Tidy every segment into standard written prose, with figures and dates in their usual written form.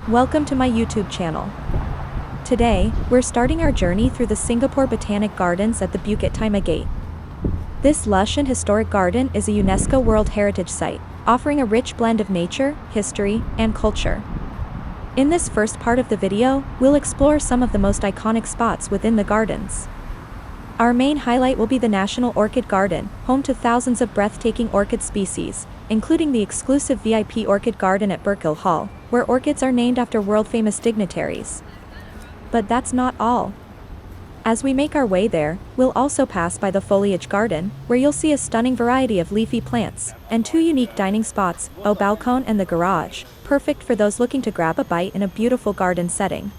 Welcome to my YouTube channel. Today, we're starting our journey through the Singapore Botanic Gardens at the Bukit Timah Gate. This lush and historic garden is a UNESCO World Heritage Site, offering a rich blend of nature, history, and culture. In this first part of the video, we'll explore some of the most iconic spots within the gardens. Our main highlight will be the National Orchid Garden, home to thousands of breathtaking orchid species, including the exclusive VIP Orchid Garden at Burkill Hall, where orchids are named after world-famous dignitaries. But that's not all. As we make our way there, we'll also pass by the Foliage Garden, where you'll see a stunning variety of leafy plants, and two unique dining spots, a balcony and the garage, perfect for those looking to grab a bite in a beautiful garden setting.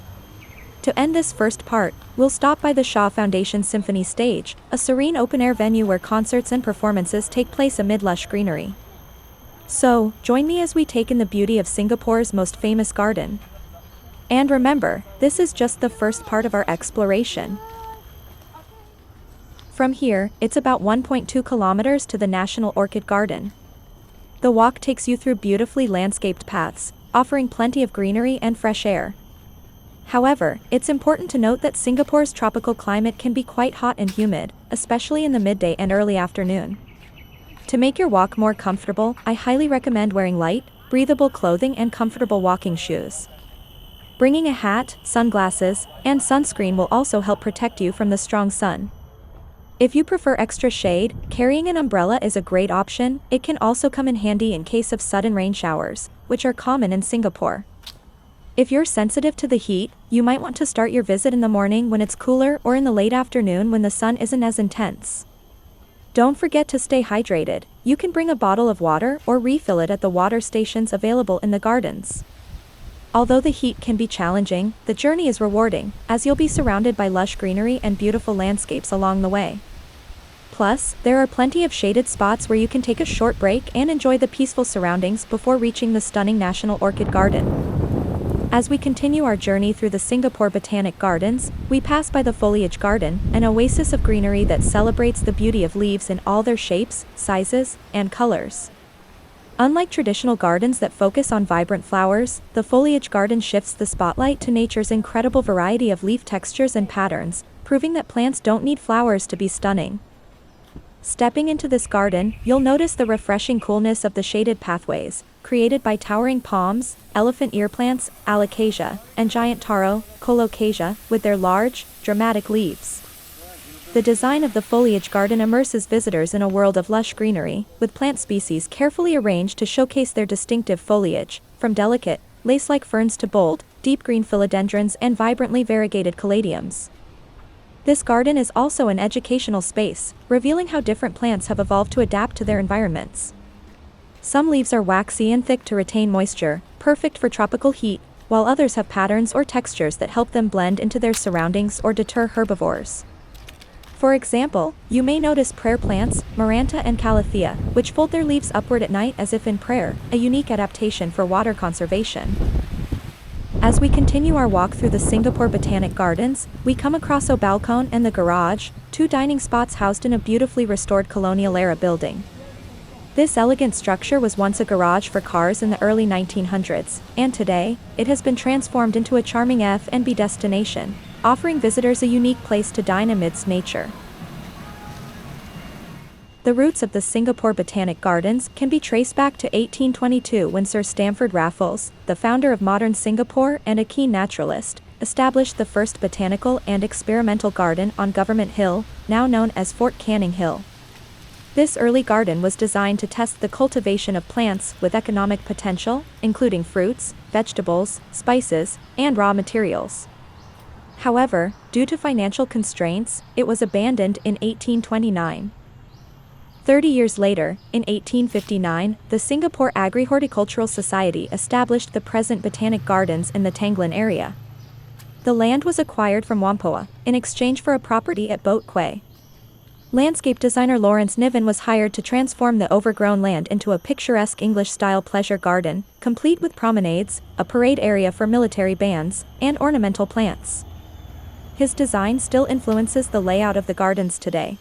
To end this first part, we'll stop by the Shaw Foundation Symphony Stage, a serene open-air venue where concerts and performances take place amid lush greenery. So, join me as we take in the beauty of Singapore's most famous garden. And remember, this is just the first part of our exploration. From here, it's about 1.2 kilometers to the National Orchid Garden. The walk takes you through beautifully landscaped paths, offering plenty of greenery and fresh air. However, it's important to note that Singapore's tropical climate can be quite hot and humid, especially in the midday and early afternoon. To make your walk more comfortable, I highly recommend wearing light, breathable clothing and comfortable walking shoes. Bringing a hat, sunglasses, and sunscreen will also help protect you from the strong sun. If you prefer extra shade, carrying an umbrella is a great option. It can also come in handy in case of sudden rain showers, which are common in Singapore. If you're sensitive to the heat, you might want to start your visit in the morning when it's cooler or in the late afternoon when the sun isn't as intense. Don't forget to stay hydrated. You can bring a bottle of water or refill it at the water stations available in the gardens. Although the heat can be challenging, the journey is rewarding, as you'll be surrounded by lush greenery and beautiful landscapes along the way. Plus, there are plenty of shaded spots where you can take a short break and enjoy the peaceful surroundings before reaching the stunning National Orchid Garden. As we continue our journey through the Singapore Botanic Gardens, we pass by the Foliage Garden, an oasis of greenery that celebrates the beauty of leaves in all their shapes, sizes, and colors. Unlike traditional gardens that focus on vibrant flowers, the Foliage Garden shifts the spotlight to nature's incredible variety of leaf textures and patterns, proving that plants don't need flowers to be stunning. Stepping into this garden, you'll notice the refreshing coolness of the shaded pathways, created by towering palms, elephant ear plants, alocasia, and giant taro, colocasia, with their large, dramatic leaves. The design of the Foliage Garden immerses visitors in a world of lush greenery, with plant species carefully arranged to showcase their distinctive foliage, from delicate, lace-like ferns to bold, deep green philodendrons and vibrantly variegated caladiums. This garden is also an educational space, revealing how different plants have evolved to adapt to their environments. Some leaves are waxy and thick to retain moisture, perfect for tropical heat, while others have patterns or textures that help them blend into their surroundings or deter herbivores. For example, you may notice prayer plants, Maranta and Calathea, which fold their leaves upward at night as if in prayer, a unique adaptation for water conservation. As we continue our walk through the Singapore Botanic Gardens, we come across a balcony and the garage, two dining spots housed in a beautifully restored colonial-era building. This elegant structure was once a garage for cars in the early 1900s, and today, it has been transformed into a charming F&B destination, offering visitors a unique place to dine amidst nature. The roots of the Singapore Botanic Gardens can be traced back to 1822 when Sir Stamford Raffles, the founder of modern Singapore and a keen naturalist, established the first botanical and experimental garden on Government Hill, now known as Fort Canning Hill. This early garden was designed to test the cultivation of plants with economic potential, including fruits, vegetables, spices, and raw materials. However, due to financial constraints, it was abandoned in 1829. 30 years later, in 1859, the Singapore Agri-Horticultural Society established the present Botanic Gardens in the Tanglin area. The land was acquired from Whampoa, in exchange for a property at Boat Quay. Landscape designer Lawrence Niven was hired to transform the overgrown land into a picturesque English-style pleasure garden, complete with promenades, a parade area for military bands, and ornamental plants. His design still influences the layout of the gardens today.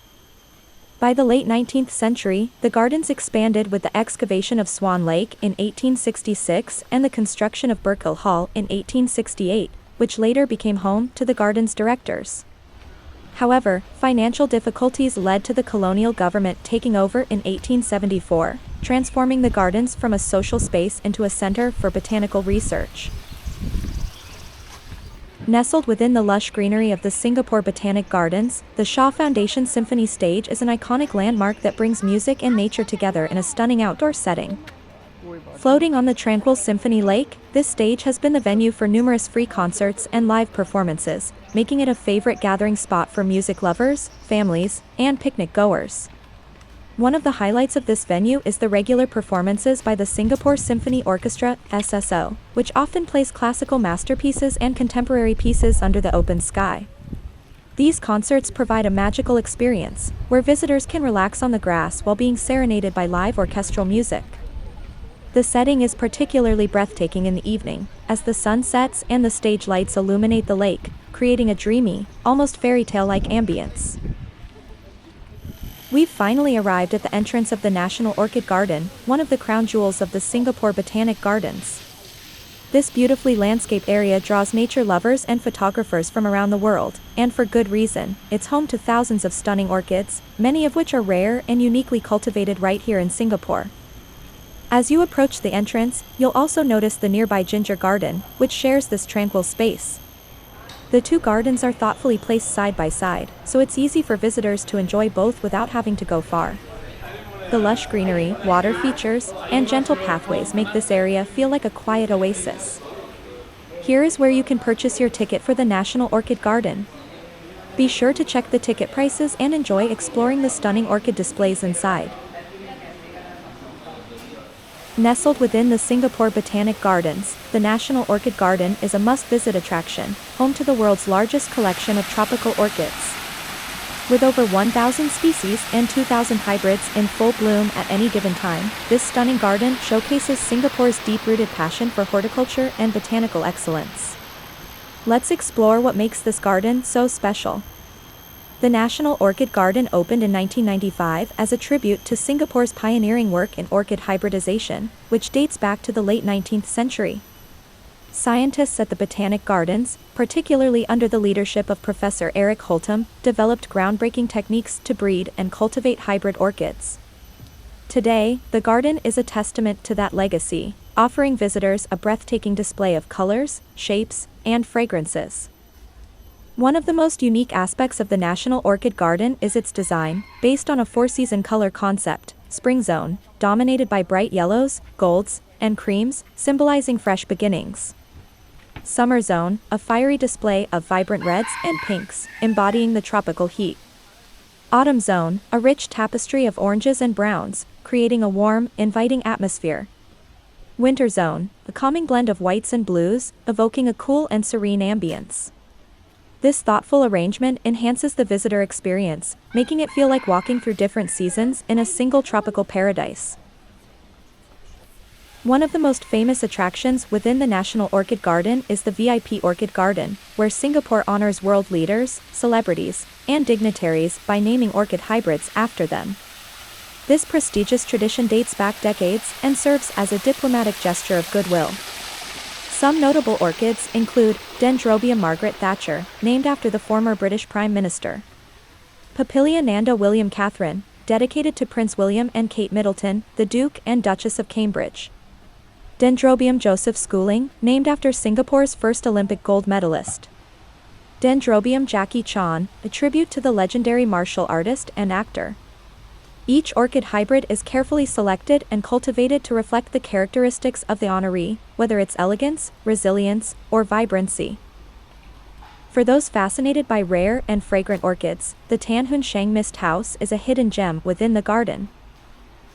By the late 19th century, the gardens expanded with the excavation of Swan Lake in 1866 and the construction of Burkill Hall in 1868, which later became home to the garden's directors. However, financial difficulties led to the colonial government taking over in 1874, transforming the gardens from a social space into a center for botanical research. Nestled within the lush greenery of the Singapore Botanic Gardens, the Shaw Foundation Symphony Stage is an iconic landmark that brings music and nature together in a stunning outdoor setting. Floating on the tranquil Symphony Lake, this stage has been the venue for numerous free concerts and live performances, making it a favorite gathering spot for music lovers, families, and picnic goers. One of the highlights of this venue is the regular performances by the Singapore Symphony Orchestra, SSO, which often plays classical masterpieces and contemporary pieces under the open sky. These concerts provide a magical experience, where visitors can relax on the grass while being serenaded by live orchestral music. The setting is particularly breathtaking in the evening, as the sun sets and the stage lights illuminate the lake, creating a dreamy, almost fairy tale-like ambience. We've finally arrived at the entrance of the National Orchid Garden, one of the crown jewels of the Singapore Botanic Gardens. This beautifully landscaped area draws nature lovers and photographers from around the world, and for good reason. It's home to thousands of stunning orchids, many of which are rare and uniquely cultivated right here in Singapore. As you approach the entrance, you'll also notice the nearby Ginger Garden, which shares this tranquil space. The two gardens are thoughtfully placed side by side, so it's easy for visitors to enjoy both without having to go far. The lush greenery, water features, and gentle pathways make this area feel like a quiet oasis. Here is where you can purchase your ticket for the National Orchid Garden. Be sure to check the ticket prices and enjoy exploring the stunning orchid displays inside. Nestled within the Singapore Botanic Gardens, the National Orchid Garden is a must-visit attraction, home to the world's largest collection of tropical orchids. With over 1,000 species and 2,000 hybrids in full bloom at any given time, this stunning garden showcases Singapore's deep-rooted passion for horticulture and botanical excellence. Let's explore what makes this garden so special. The National Orchid Garden opened in 1995 as a tribute to Singapore's pioneering work in orchid hybridization, which dates back to the late 19th century. Scientists at the Botanic Gardens, particularly under the leadership of Professor Eric Holtham, developed groundbreaking techniques to breed and cultivate hybrid orchids. Today, the garden is a testament to that legacy, offering visitors a breathtaking display of colors, shapes, and fragrances. One of the most unique aspects of the National Orchid Garden is its design, based on a four-season color concept: Spring Zone, dominated by bright yellows, golds, and creams, symbolizing fresh beginnings. Summer Zone, a fiery display of vibrant reds and pinks, embodying the tropical heat. Autumn Zone, a rich tapestry of oranges and browns, creating a warm, inviting atmosphere. Winter Zone, a calming blend of whites and blues, evoking a cool and serene ambience. This thoughtful arrangement enhances the visitor experience, making it feel like walking through different seasons in a single tropical paradise. One of the most famous attractions within the National Orchid Garden is the VIP Orchid Garden, where Singapore honors world leaders, celebrities, and dignitaries by naming orchid hybrids after them. This prestigious tradition dates back decades and serves as a diplomatic gesture of goodwill. Some notable orchids include Dendrobium Margaret Thatcher, named after the former British Prime Minister. Papillia Nanda William Catherine, dedicated to Prince William and Kate Middleton, the Duke and Duchess of Cambridge. Dendrobium Joseph Schooling, named after Singapore's first Olympic gold medalist. Dendrobium Jackie Chan, a tribute to the legendary martial artist and actor. Each orchid hybrid is carefully selected and cultivated to reflect the characteristics of the honoree, whether it's elegance, resilience, or vibrancy. For those fascinated by rare and fragrant orchids, the Tan Hun Shang Mist House is a hidden gem within the garden.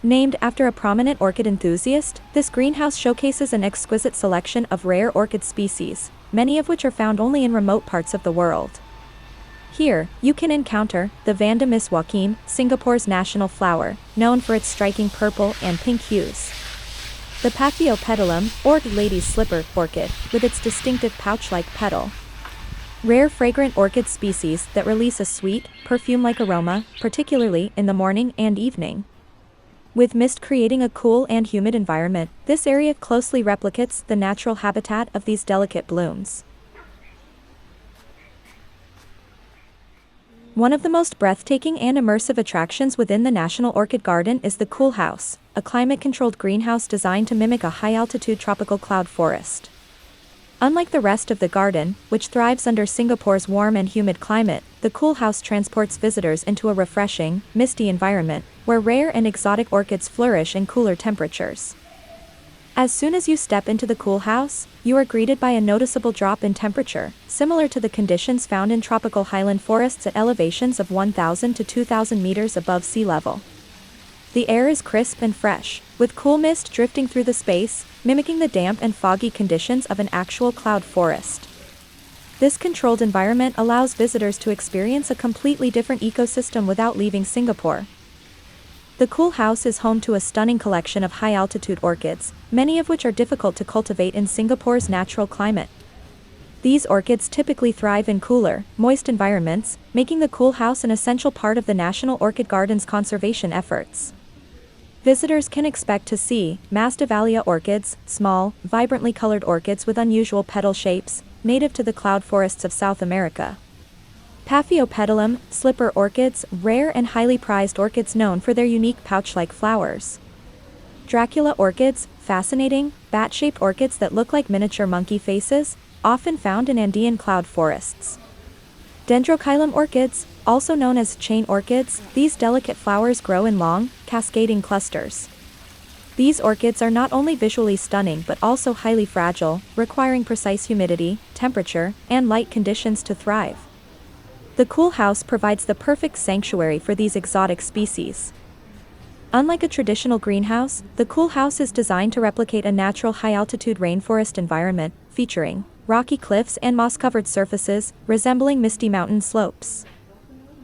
Named after a prominent orchid enthusiast, this greenhouse showcases an exquisite selection of rare orchid species, many of which are found only in remote parts of the world. Here, you can encounter the Vanda Miss Joaquim, Singapore's national flower, known for its striking purple and pink hues. The Paphiopedilum, or lady's slipper, orchid, with its distinctive pouch-like petal. Rare fragrant orchid species that release a sweet, perfume-like aroma, particularly in the morning and evening. With mist creating a cool and humid environment, this area closely replicates the natural habitat of these delicate blooms. One of the most breathtaking and immersive attractions within the National Orchid Garden is the Cool House, a climate-controlled greenhouse designed to mimic a high-altitude tropical cloud forest. Unlike the rest of the garden, which thrives under Singapore's warm and humid climate, the Cool House transports visitors into a refreshing, misty environment, where rare and exotic orchids flourish in cooler temperatures. As soon as you step into the Cool House, you are greeted by a noticeable drop in temperature, similar to the conditions found in tropical highland forests at elevations of 1,000 to 2,000 meters above sea level. The air is crisp and fresh, with cool mist drifting through the space, mimicking the damp and foggy conditions of an actual cloud forest. This controlled environment allows visitors to experience a completely different ecosystem without leaving Singapore. The Cool House is home to a stunning collection of high-altitude orchids, many of which are difficult to cultivate in Singapore's natural climate. These orchids typically thrive in cooler, moist environments, making the Cool House an essential part of the National Orchid Garden's conservation efforts. Visitors can expect to see Masdevallia orchids, small, vibrantly colored orchids with unusual petal shapes, native to the cloud forests of South America. Paphiopedilum, slipper orchids, rare and highly prized orchids known for their unique pouch-like flowers. Dracula orchids, fascinating, bat-shaped orchids that look like miniature monkey faces, often found in Andean cloud forests. Dendrochilum orchids, also known as chain orchids, these delicate flowers grow in long, cascading clusters. These orchids are not only visually stunning but also highly fragile, requiring precise humidity, temperature, and light conditions to thrive. The Cool House provides the perfect sanctuary for these exotic species. Unlike a traditional greenhouse, the Cool House is designed to replicate a natural high-altitude rainforest environment, featuring rocky cliffs and moss-covered surfaces, resembling misty mountain slopes.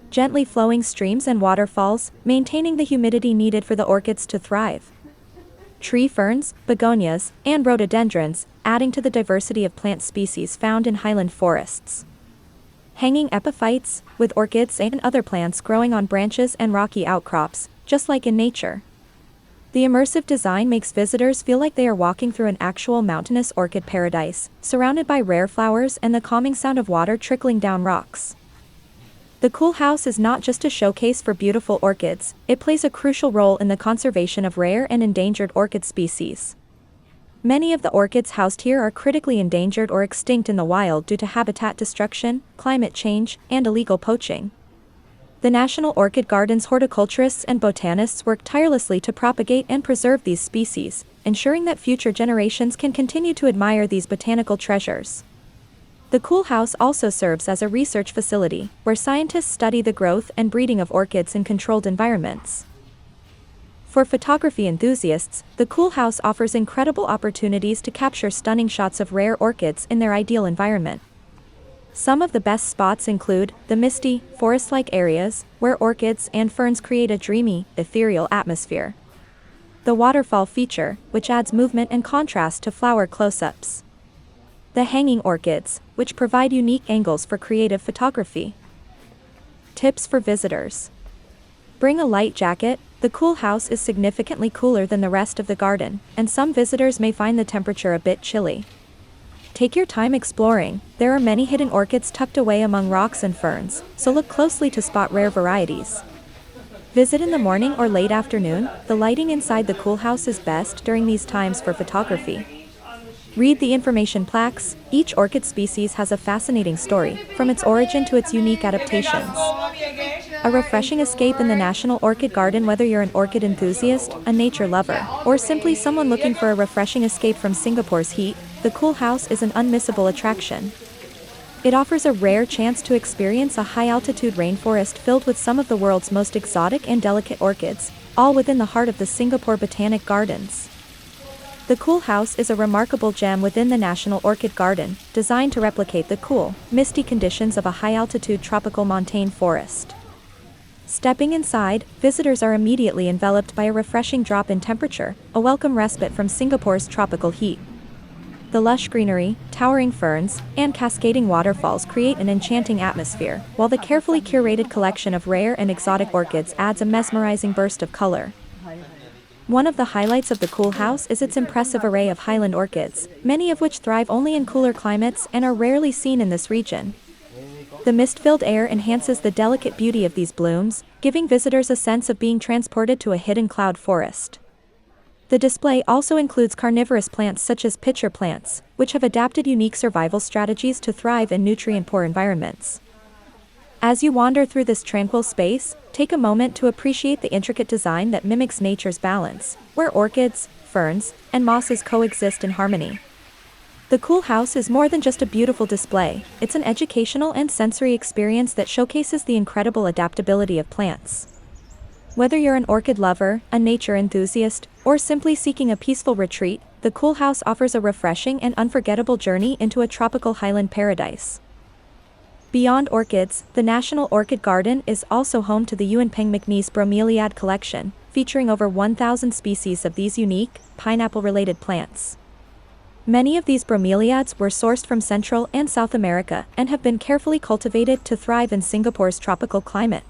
Gently flowing streams and waterfalls, maintaining the humidity needed for the orchids to thrive. Tree ferns, begonias, and rhododendrons, adding to the diversity of plant species found in highland forests. Hanging epiphytes, with orchids and other plants growing on branches and rocky outcrops, just like in nature. The immersive design makes visitors feel like they are walking through an actual mountainous orchid paradise, surrounded by rare flowers and the calming sound of water trickling down rocks. The Cool House is not just a showcase for beautiful orchids, it plays a crucial role in the conservation of rare and endangered orchid species. Many of the orchids housed here are critically endangered or extinct in the wild due to habitat destruction, climate change, and illegal poaching. The National Orchid Garden's horticulturists and botanists work tirelessly to propagate and preserve these species, ensuring that future generations can continue to admire these botanical treasures. The Cool House also serves as a research facility, where scientists study the growth and breeding of orchids in controlled environments. For photography enthusiasts, the Cool House offers incredible opportunities to capture stunning shots of rare orchids in their ideal environment. Some of the best spots include the misty, forest-like areas, where orchids and ferns create a dreamy, ethereal atmosphere. The waterfall feature, which adds movement and contrast to flower close-ups. The hanging orchids, which provide unique angles for creative photography. Tips for visitors. Bring a light jacket. The Cool House is significantly cooler than the rest of the garden, and some visitors may find the temperature a bit chilly. Take your time exploring. There are many hidden orchids tucked away among rocks and ferns, so look closely to spot rare varieties. Visit in the morning or late afternoon. The lighting inside the Cool House is best during these times for photography. Read the information plaques. Each orchid species has a fascinating story, from its origin to its unique adaptations. A refreshing escape in the National Orchid Garden. Whether you're an orchid enthusiast, a nature lover, or simply someone looking for a refreshing escape from Singapore's heat, the Cool House is an unmissable attraction. It offers a rare chance to experience a high-altitude rainforest filled with some of the world's most exotic and delicate orchids, all within the heart of the Singapore Botanic Gardens. The Cool House is a remarkable gem within the National Orchid Garden, designed to replicate the cool, misty conditions of a high-altitude tropical montane forest. Stepping inside, visitors are immediately enveloped by a refreshing drop in temperature, a welcome respite from Singapore's tropical heat. The lush greenery, towering ferns, and cascading waterfalls create an enchanting atmosphere, while the carefully curated collection of rare and exotic orchids adds a mesmerizing burst of color. One of the highlights of the Cool House is its impressive array of highland orchids, many of which thrive only in cooler climates and are rarely seen in this region. The mist-filled air enhances the delicate beauty of these blooms, giving visitors a sense of being transported to a hidden cloud forest. The display also includes carnivorous plants such as pitcher plants, which have adapted unique survival strategies to thrive in nutrient-poor environments. As you wander through this tranquil space, take a moment to appreciate the intricate design that mimics nature's balance, where orchids, ferns, and mosses coexist in harmony. The Cool House is more than just a beautiful display, it's an educational and sensory experience that showcases the incredible adaptability of plants. Whether you're an orchid lover, a nature enthusiast, or simply seeking a peaceful retreat, the Cool House offers a refreshing and unforgettable journey into a tropical highland paradise. Beyond orchids, the National Orchid Garden is also home to the Yuanpeng McNeese bromeliad collection, featuring over 1,000 species of these unique, pineapple-related plants. Many of these bromeliads were sourced from Central and South America and have been carefully cultivated to thrive in Singapore's tropical climate.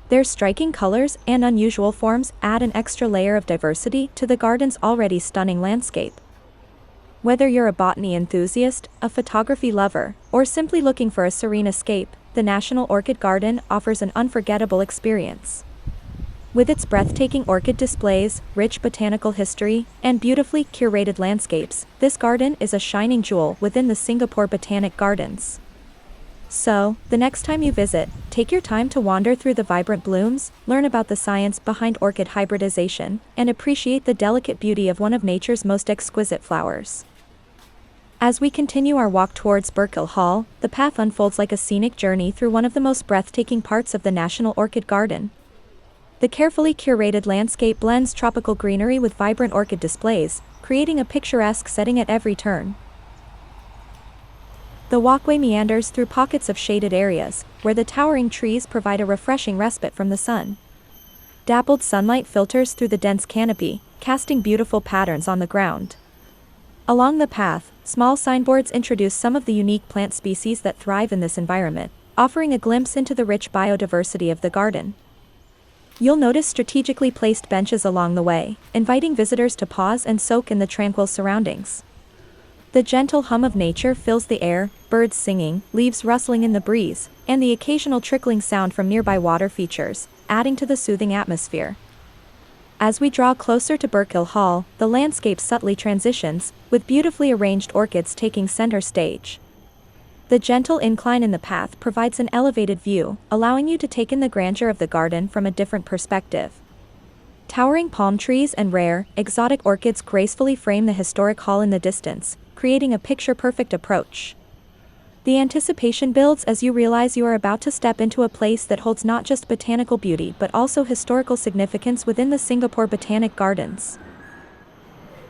Their striking colors and unusual forms add an extra layer of diversity to the garden's already stunning landscape. Whether you're a botany enthusiast, a photography lover, or simply looking for a serene escape, the National Orchid Garden offers an unforgettable experience. With its breathtaking orchid displays, rich botanical history, and beautifully curated landscapes, this garden is a shining jewel within the Singapore Botanic Gardens. So, the next time you visit, take your time to wander through the vibrant blooms, learn about the science behind orchid hybridization, and appreciate the delicate beauty of one of nature's most exquisite flowers. As we continue our walk towards Burkill Hall, the path unfolds like a scenic journey through one of the most breathtaking parts of the National Orchid Garden. The carefully curated landscape blends tropical greenery with vibrant orchid displays, creating a picturesque setting at every turn. The walkway meanders through pockets of shaded areas, where the towering trees provide a refreshing respite from the sun. Dappled sunlight filters through the dense canopy, casting beautiful patterns on the ground. Along the path, small signboards introduce some of the unique plant species that thrive in this environment, offering a glimpse into the rich biodiversity of the garden. You'll notice strategically placed benches along the way, inviting visitors to pause and soak in the tranquil surroundings. The gentle hum of nature fills the air, birds singing, leaves rustling in the breeze, and the occasional trickling sound from nearby water features, adding to the soothing atmosphere. As we draw closer to Burkill Hall, the landscape subtly transitions, with beautifully arranged orchids taking center stage. The gentle incline in the path provides an elevated view, allowing you to take in the grandeur of the garden from a different perspective. Towering palm trees and rare, exotic orchids gracefully frame the historic hall in the distance, creating a picture-perfect approach. The anticipation builds as you realize you are about to step into a place that holds not just botanical beauty but also historical significance within the Singapore Botanic Gardens.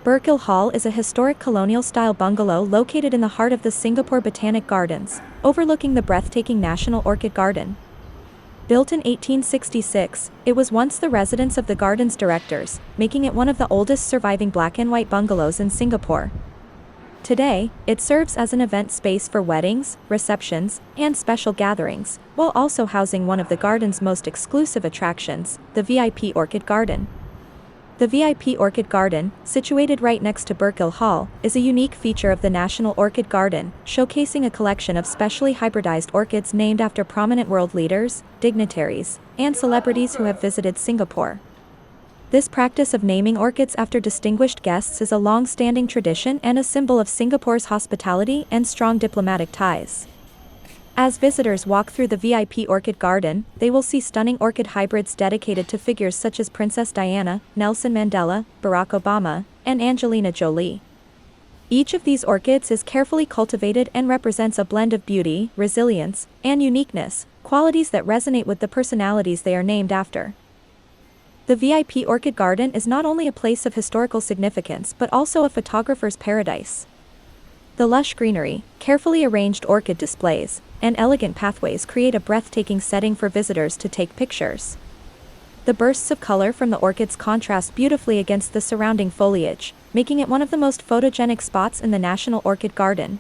Burkill Hall is a historic colonial-style bungalow located in the heart of the Singapore Botanic Gardens, overlooking the breathtaking National Orchid Garden. Built in 1866, it was once the residence of the garden's directors, making it one of the oldest surviving black and white bungalows in Singapore. Today, it serves as an event space for weddings, receptions, and special gatherings, while also housing one of the garden's most exclusive attractions, the VIP Orchid Garden. The VIP Orchid Garden, situated right next to Burkill Hall, is a unique feature of the National Orchid Garden, showcasing a collection of specially hybridized orchids named after prominent world leaders, dignitaries, and celebrities who have visited Singapore. This practice of naming orchids after distinguished guests is a long-standing tradition and a symbol of Singapore's hospitality and strong diplomatic ties. As visitors walk through the VIP Orchid Garden, they will see stunning orchid hybrids dedicated to figures such as Princess Diana, Nelson Mandela, Barack Obama, and Angelina Jolie. Each of these orchids is carefully cultivated and represents a blend of beauty, resilience, and uniqueness, qualities that resonate with the personalities they are named after. The VIP Orchid Garden is not only a place of historical significance but also a photographer's paradise. The lush greenery, carefully arranged orchid displays, and elegant pathways create a breathtaking setting for visitors to take pictures. The bursts of color from the orchids contrast beautifully against the surrounding foliage, making it one of the most photogenic spots in the National Orchid Garden.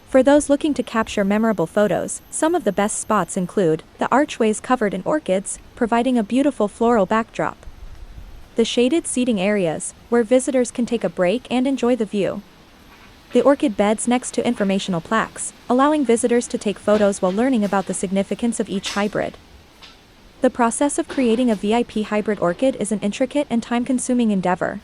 For those looking to capture memorable photos, some of the best spots include the archways covered in orchids, providing a beautiful floral backdrop. The shaded seating areas, where visitors can take a break and enjoy the view. The orchid beds next to informational plaques, allowing visitors to take photos while learning about the significance of each hybrid. The process of creating a VIP hybrid orchid is an intricate and time-consuming endeavor.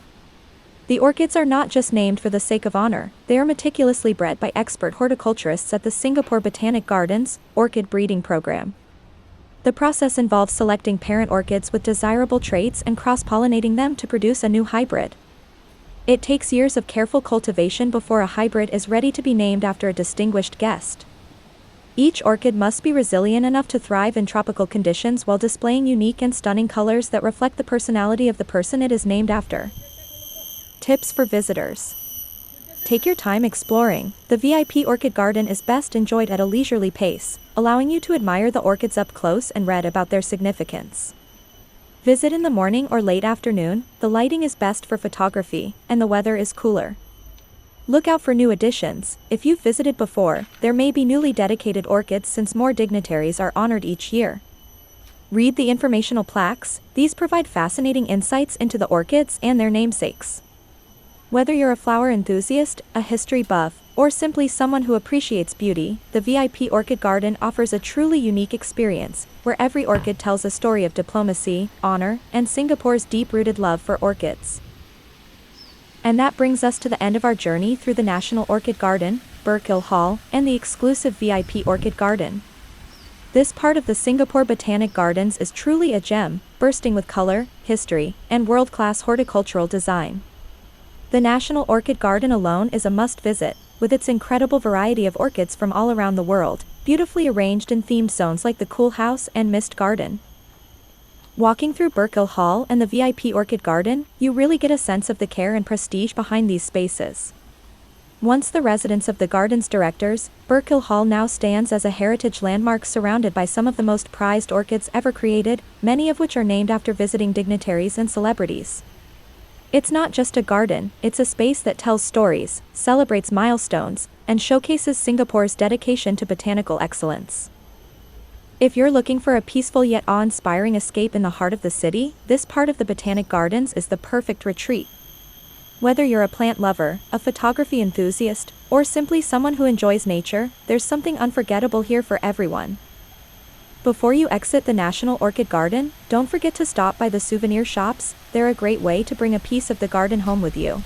The orchids are not just named for the sake of honor, they are meticulously bred by expert horticulturists at the Singapore Botanic Gardens Orchid Breeding Program. The process involves selecting parent orchids with desirable traits and cross-pollinating them to produce a new hybrid. It takes years of careful cultivation before a hybrid is ready to be named after a distinguished guest. Each orchid must be resilient enough to thrive in tropical conditions while displaying unique and stunning colors that reflect the personality of the person it is named after. Tips for visitors. Take your time exploring. The VIP orchid garden is best enjoyed at a leisurely pace, allowing you to admire the orchids up close and read about their significance. Visit in the morning or late afternoon, the lighting is best for photography, and the weather is cooler. Look out for new additions. If you've visited before, there may be newly dedicated orchids since more dignitaries are honored each year. Read the informational plaques, these provide fascinating insights into the orchids and their namesakes. Whether you're a flower enthusiast, a history buff, or simply someone who appreciates beauty, the VIP Orchid Garden offers a truly unique experience, where every orchid tells a story of diplomacy, honor, and Singapore's deep-rooted love for orchids. And that brings us to the end of our journey through the National Orchid Garden, Burkill Hall, and the exclusive VIP Orchid Garden. This part of the Singapore Botanic Gardens is truly a gem, bursting with color, history, and world-class horticultural design. The National Orchid Garden alone is a must-visit, with its incredible variety of orchids from all around the world, beautifully arranged in themed zones like the Cool House and Mist Garden. Walking through Burkill Hall and the VIP Orchid Garden, you really get a sense of the care and prestige behind these spaces. Once the residence of the garden's directors, Burkill Hall now stands as a heritage landmark surrounded by some of the most prized orchids ever created, many of which are named after visiting dignitaries and celebrities. It's not just a garden, it's a space that tells stories, celebrates milestones, and showcases Singapore's dedication to botanical excellence. If you're looking for a peaceful yet awe-inspiring escape in the heart of the city, this part of the Botanic Gardens is the perfect retreat. Whether you're a plant lover, a photography enthusiast, or simply someone who enjoys nature, there's something unforgettable here for everyone. Before you exit the National Orchid Garden, don't forget to stop by the souvenir shops, they're a great way to bring a piece of the garden home with you.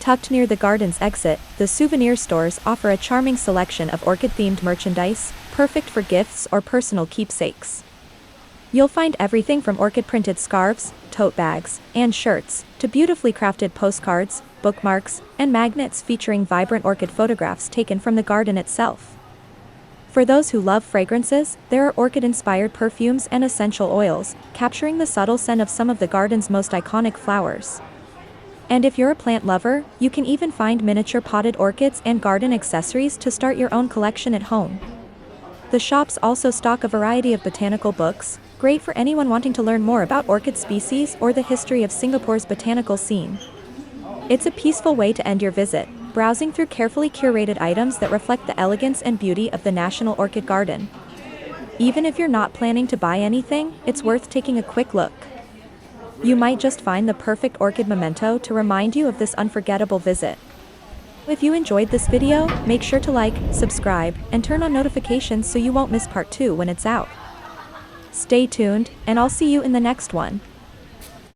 Tucked near the garden's exit, the souvenir stores offer a charming selection of orchid-themed merchandise, perfect for gifts or personal keepsakes. You'll find everything from orchid-printed scarves, tote bags, and shirts, to beautifully crafted postcards, bookmarks, and magnets featuring vibrant orchid photographs taken from the garden itself. For those who love fragrances, there are orchid-inspired perfumes and essential oils, capturing the subtle scent of some of the garden's most iconic flowers. And if you're a plant lover, you can even find miniature potted orchids and garden accessories to start your own collection at home. The shops also stock a variety of botanical books, great for anyone wanting to learn more about orchid species or the history of Singapore's botanical scene. It's a peaceful way to end your visit, browsing through carefully curated items that reflect the elegance and beauty of the National Orchid Garden. Even if you're not planning to buy anything, it's worth taking a quick look. You might just find the perfect orchid memento to remind you of this unforgettable visit. If you enjoyed this video, make sure to like, subscribe, and turn on notifications so you won't miss part 2 when it's out. Stay tuned, and I'll see you in the next one.